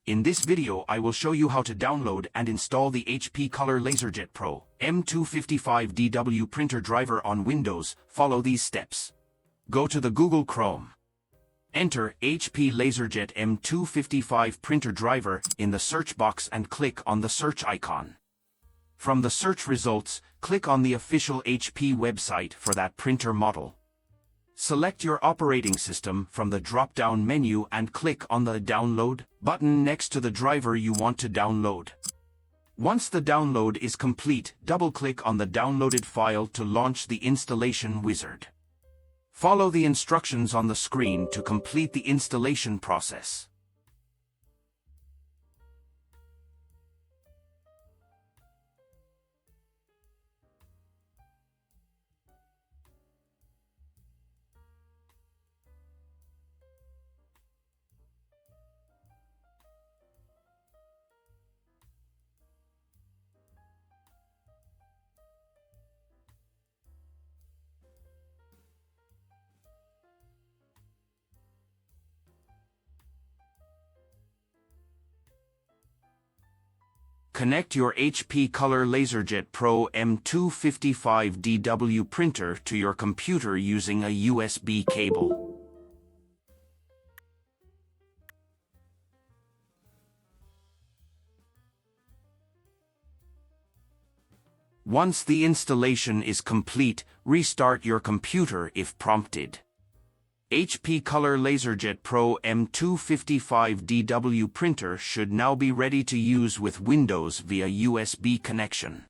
In this video I will show you how to download and install the HP Color LaserJet Pro M255dw printer driver on Windows. Follow these steps. Go to the Google Chrome. Enter HP LaserJet M255 printer driver in the search box and click on the search icon. From the search results, click on the official HP website for that printer model. Select your operating system from the drop-down menu and click on the Download button next to the driver you want to download. Once the download is complete, double-click on the downloaded file to launch the installation wizard. Follow the instructions on the screen to complete the installation process. Connect your HP Color LaserJet Pro M255dw printer to your computer using a USB cable. Once the installation is complete, restart your computer if prompted. HP Color LaserJet Pro M255dw printer should now be ready to use with Windows via USB connection.